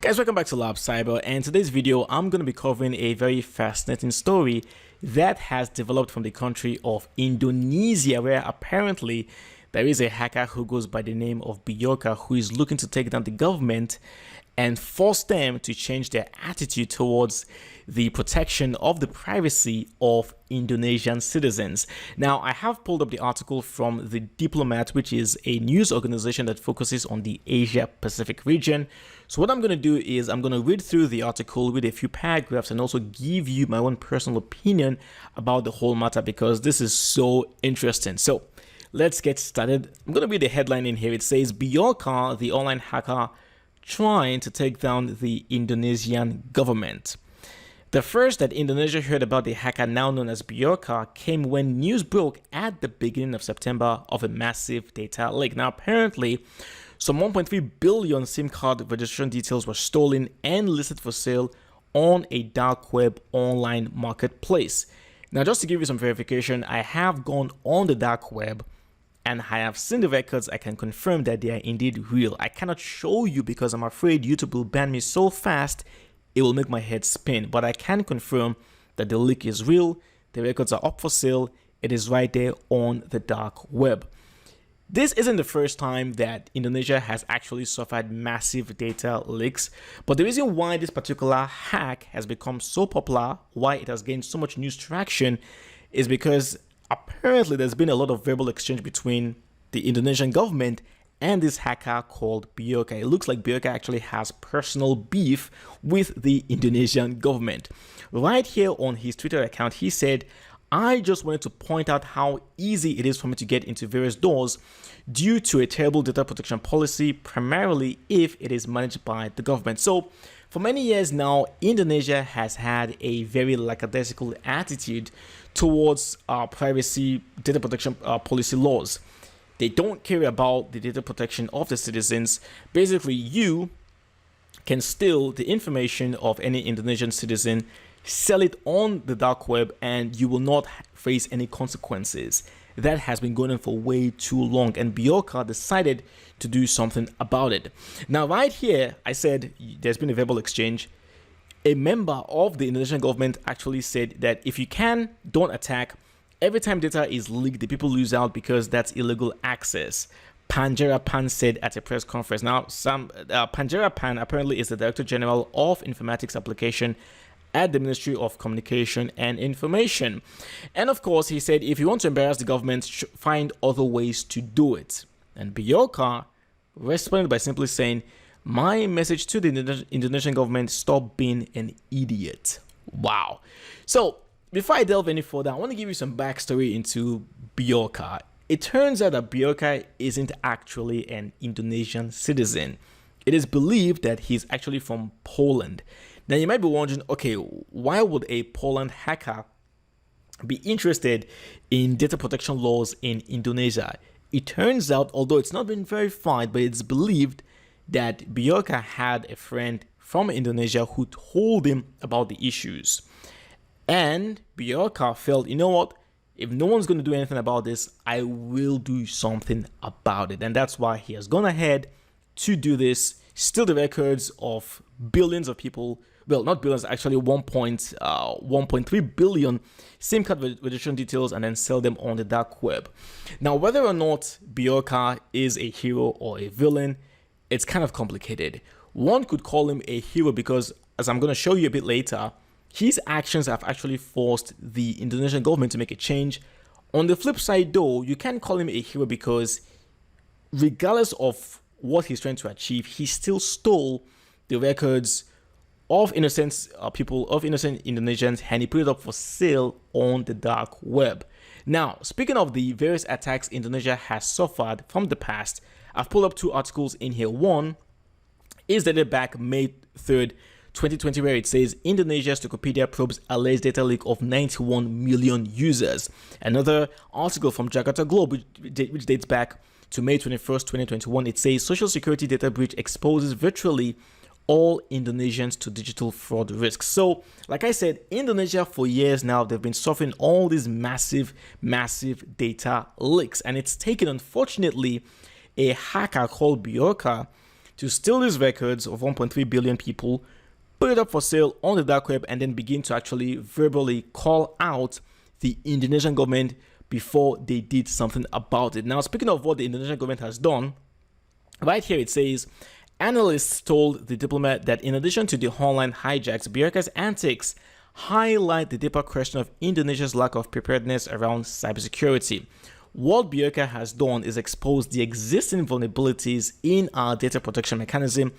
Guys, welcome back to Lab Cyber, and today's video I'm going to be covering a very fascinating story that has developed from the country of Indonesia, where apparently there is a hacker who goes by the name of Bjorka who is looking to take down the government and force them to change their attitude towards the protection of the privacy of Indonesian citizens. Now, I have pulled up the article from The Diplomat, which is a news organization that focuses on the Asia Pacific region. So what I'm going to do is I'm going to read through the article with a few paragraphs and also give you my own personal opinion about the whole matter because this is so interesting. So let's get started. I'm going to read the headline in here. It says, Bjorka, the online hacker, trying to take down the Indonesian government. The first that Indonesia heard about the hacker now known as Bjorka came when news broke at the beginning of September of a massive data leak. Now, apparently, some 1.3 billion SIM card registration details were stolen and listed for sale on a dark web online marketplace. Now, just to give you some verification, I have gone on the dark web and I have seen the records. I can confirm that they are indeed real. I cannot show you because I'm afraid YouTube will ban me so fast it will make my head spin, but I can confirm that the leak is real. The records are up for sale. It is right there on the dark web. This isn't the first time that Indonesia has actually suffered massive data leaks, but the reason why this particular hack has become so popular, why it has gained so much news traction, is because apparently there's been a lot of verbal exchange between the Indonesian government and this hacker called Bjorka. It looks like Bjorka actually has personal beef with the Indonesian government. Right here on his Twitter account, he said, I just wanted to point out how easy it is for me to get into various doors due to a terrible data protection policy, primarily if it is managed by the government. So for many years now, Indonesia has had a very lackadaisical attitude towards privacy data protection policy laws. They don't care about the data protection of the citizens. Basically, you can steal the information of any Indonesian citizen, sell it on the dark web, and you will not face any consequences. That has been going on for way too long, and Bjorka decided to do something about it. Now, right here, I said there's been a verbal exchange. A member of the Indonesian government actually said that if you can, don't attack. Every time data is leaked, the people lose out because that's illegal access. Panjarapan said at a press conference. Now, Panjarapan apparently is the Director General of Informatics Application at the Ministry of Communication and Information. And of course, he said, if you want to embarrass the government, find other ways to do it. And Bjorka responded by simply saying, my message to the Indonesian government, stop being an idiot. Wow. So, before I delve any further, I want to give you some backstory into Bjorka. It turns out that Bjorka isn't actually an Indonesian citizen. It is believed that he's actually from Poland. Now, you might be wondering, okay, why would a Poland hacker be interested in data protection laws in Indonesia? It turns out, although it's not been verified, but it's believed that Bjorka had a friend from Indonesia who told him about the issues. And Bjorka felt, you know what, if no one's going to do anything about this, I will do something about it. And that's why he has gone ahead to do this, steal the records of billions of people, well, not billions, actually 1.3 billion SIM card registration details, and then sell them on the dark web. Now, whether or not Bjorka is a hero or a villain, it's kind of complicated. One could call him a hero because, as I'm going to show you a bit later, his actions have actually forced the Indonesian government to make a change. On the flip side, though, you can't call him a hero because regardless of what he's trying to achieve, he still stole the records of innocent people, of innocent Indonesians, and he put it up for sale on the dark web. Now, speaking of the various attacks Indonesia has suffered from the past, I've pulled up two articles in here. One is dated back May 3rd, 2020, where it says Indonesia's Tokopedia probes alleged data leak of 91 million users. Another article from Jakarta Globe, which dates back to May 21st, 2021, it says social security data breach exposes virtually all Indonesians to digital fraud risks. So, like I said, Indonesia for years now, they've been suffering all these massive data leaks, and it's taken, unfortunately, a hacker called Bjorka to steal these records of 1.3 billion people, put it up for sale on the dark web, and then begin to actually verbally call out the Indonesian government before they did something about it. Now, speaking of what the Indonesian government has done, right here it says, analysts told the diplomat that in addition to the online hijacks, Bjorka's antics highlight the deeper question of Indonesia's lack of preparedness around cybersecurity. What Bjorka has done is expose the existing vulnerabilities in our data protection mechanism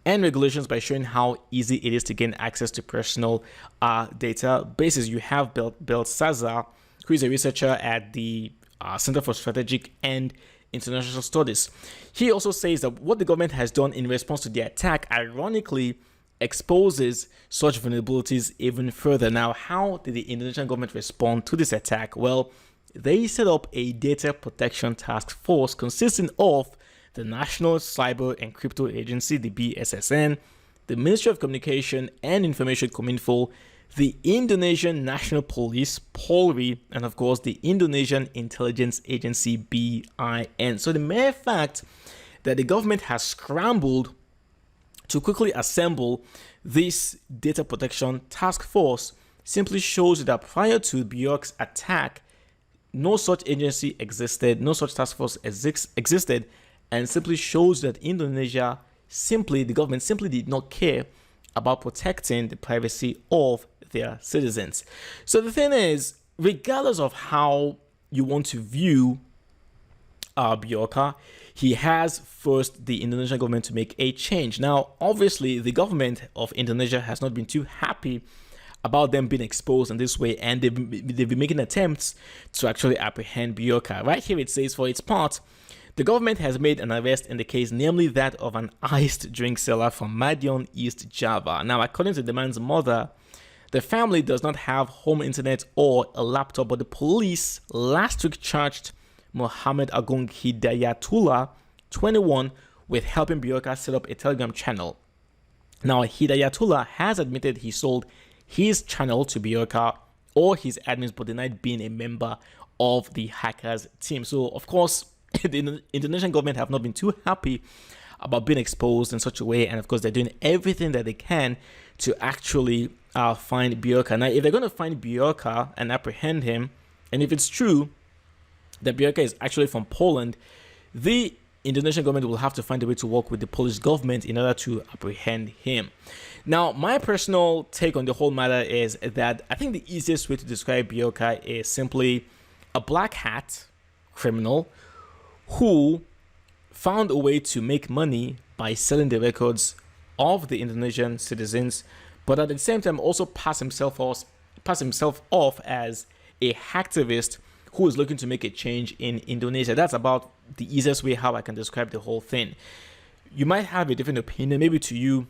and regulations by showing how easy it is to gain access to personal databases. You have Belsazar, who is a researcher at the Center for Strategic and International Studies. He also says that what the government has done in response to the attack ironically exposes such vulnerabilities even further. Now, how did the Indonesian government respond to this attack? Well, they set up a data protection task force consisting of the National Cyber and Crypto Agency, the BSSN, the Ministry of Communication and Information Kominfo, the Indonesian National Police, Polri, and of course the Indonesian Intelligence Agency, BIN. So the mere fact that the government has scrambled to quickly assemble this data protection task force simply shows that prior to Bjork's attack, no such agency existed, no such task force existed, and simply shows that Indonesia the government simply did not care about protecting the privacy of their citizens. So the thing is, regardless of how you want to view Bjorka, he has forced the Indonesian government to make a change. Now, obviously, the government of Indonesia has not been too happy about them being exposed in this way, and they've been making attempts to actually apprehend Bjorka. Right here it says, for its part, the government has made an arrest in the case, namely that of an iced drink seller from Madiun, East Java. Now, according to the man's mother, the family does not have home internet or a laptop, but the police last week charged Mohammed Agung Hidayatullah, 21, with helping Bjorka set up a Telegram channel. Now, Hidayatullah has admitted he sold his channel to Bjorka or his admins, but denied being a member of the hackers team. So, of course, the Indonesian government have not been too happy about being exposed in such a way, and of course they're doing everything that they can to actually find Bjorka. Now, if they're going to find Bjorka and apprehend him, and if it's true that Bjorka is actually from Poland, the Indonesian government will have to find a way to work with the Polish government in order to apprehend him. Now, my personal take on the whole matter is that I think the easiest way to describe Bjorka is simply a black hat criminal who found a way to make money by selling the records of the Indonesian citizens, but at the same time also pass himself off as a hacktivist who is looking to make a change in Indonesia. That's about the easiest way how I can describe the whole thing. You might have a different opinion. Maybe to you,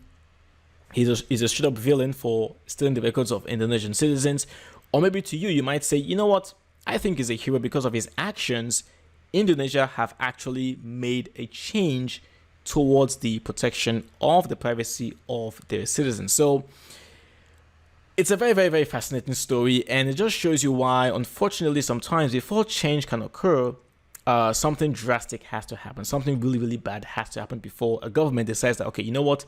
he's a straight up villain for stealing the records of Indonesian citizens. Or maybe to you, you might say, you know what? I think he's a hero because of his actions. Indonesia have actually made a change towards the protection of the privacy of their citizens. So it's a very, very, very fascinating story, and it just shows you why, unfortunately, sometimes before change can occur, something drastic has to happen. Something really, really bad has to happen before a government decides that, okay, you know what?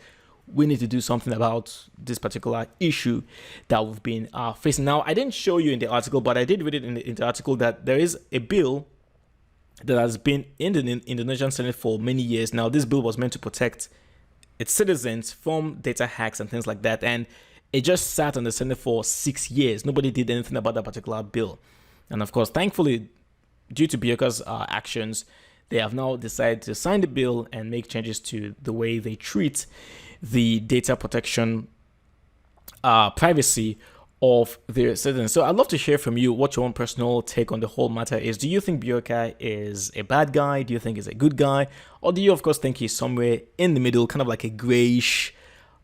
We need to do something about this particular issue that we've been facing. Now, I didn't show you in the article, but I did read it in the article that there is a bill that has been in the Indonesian Senate for many years. Now, this bill was meant to protect its citizens from data hacks and things like that, and it just sat on the Senate for 6 years. Nobody did anything about that particular bill. And of course, thankfully, due to Bjorka's actions, they have now decided to sign the bill and make changes to the way they treat the data protection privacy of their citizens. So I'd love to hear from you what your own personal take on the whole matter is. Do you think Bjorka is a bad guy? Do you think he's a good guy? Or do you, of course, think he's somewhere in the middle, kind of like a grayish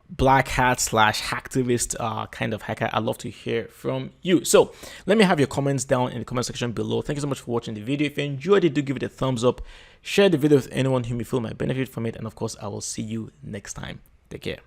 black hat / hacktivist kind of hacker? I'd love to hear from you. So let me have your comments down in the comment section below. Thank you so much for watching the video. If you enjoyed it, do give it a thumbs up. Share the video with anyone who may feel might benefit from it. And of course, I will see you next time. Take care.